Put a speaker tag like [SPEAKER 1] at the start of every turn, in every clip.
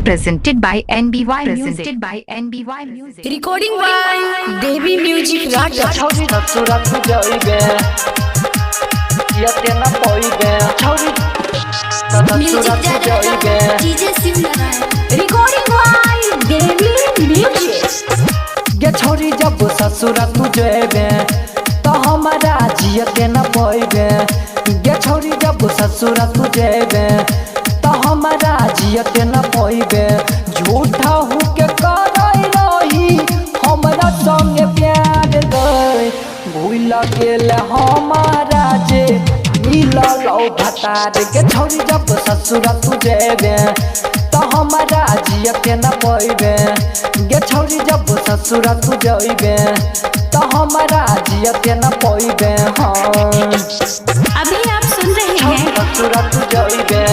[SPEAKER 1] Presented by NBY Music.
[SPEAKER 2] Recording by Devi Music Ratilal.
[SPEAKER 3] छौरी ससुरा तू जइबे यते न पइबे छौरी ससुरा तू जइबे
[SPEAKER 2] DJ Singer-Munilal. Recording by Devi Music.
[SPEAKER 3] गे छौरी जब ससुरा तू जइबे तो हमारा जियते न पइबे गे छौरी जब ससुरा तू जइबे तो हमारा जियते न पइबे झूठा हूँ के करई रही हमरा संगे प्यार गई भूल गेल हमारा जे मिलल भतार के छौरी जब ससुरा तू जेबे तो हमारा जियते न पइबे गे छौरी जब ससुरा तू जइबे तो हमारा जियते न पइबे
[SPEAKER 2] अभी आप सुन रहे हैं
[SPEAKER 3] ससुरा तू जइबे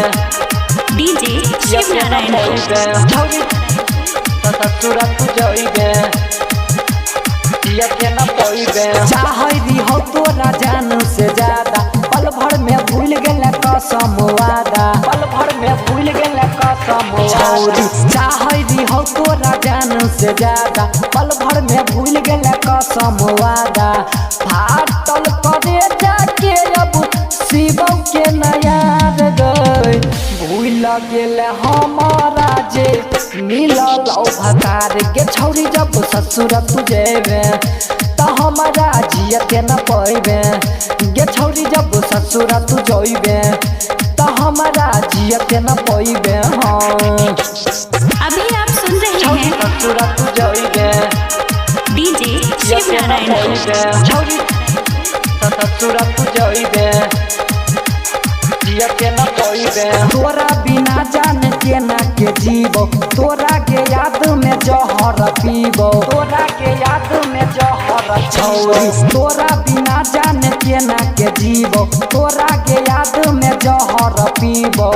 [SPEAKER 2] DJ Singer-Munilal.
[SPEAKER 3] छौरी ससुरा तू जइबे यते न पइबे चाहरी हो तोरा जानू से ज्यादा पल भर में भूल गेल कसम वादा पल भर में भूल गेल कसम वादा चाहरी हो तोरा जानू से ज्यादा पल भर में भूल गेल कसम वादा फाटल करे जाके अब शिव के नयार गई भूल गेल हमारा जे मिलल भतार के छौरी जब ससुर तू जेबे तो हमारा जियते न पइबे गे छौरी जब ससुर तू जइबे तो हमारा जियते न पइबे
[SPEAKER 2] अभी आप सुन रहे हैं
[SPEAKER 3] ससुर तू जइबे
[SPEAKER 2] DJ Singer-Munilal.
[SPEAKER 3] छौरी ससुर तू जइबे जियते न पइबे तोरा बिना जान के ना के जीवो तोरा के याद में जहर पीबो तोरा के याद में जहर छौरी तोरा बिना जान के ना के जीवो तोरा के याद में जहर पीबो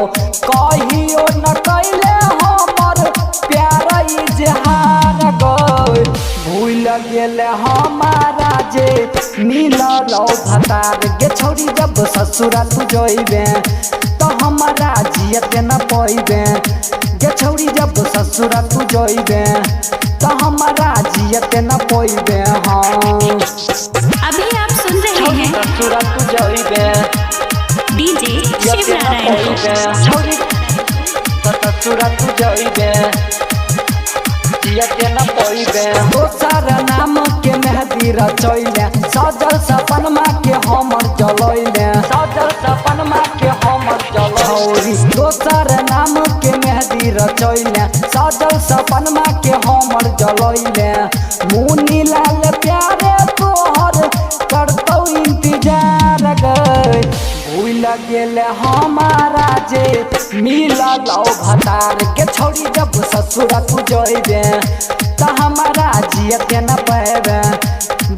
[SPEAKER 3] कहियो न कैले हमर प्यार इजहार गई भूल गेल हमारा जे मिलल भतार गे छौरी जब ससुरा तू जइबे तो हमारा जियते न पइबे गे छौरी जब ससुरा तू जइबे तो हमारा जियते न पइबे
[SPEAKER 2] अभी आप सुन रहे हैं
[SPEAKER 3] ससुरा तू जइबे
[SPEAKER 2] DJ Singer-Munilal.
[SPEAKER 3] छौरी ससुरा तू जइबे जियते न पइबे दोसर नाम के मेहदी रचैले सजल सपनमा के हमर जलैले सजल सपनमा के हमर जलैले दोसर नाम के मेहदी रचैले सजल सपनमा के हमर जलैले मुनीलाल प्यारे तोहर करतौ इंतजार गई भूल गेल हमारा जे मिलल भतार के छौरी जब ससुरा तू जइबे तो हमारा जियते न पइबे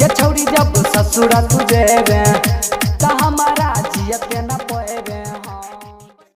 [SPEAKER 3] गे छौरी जब ससुरा तू जेबे तो हमारा जियते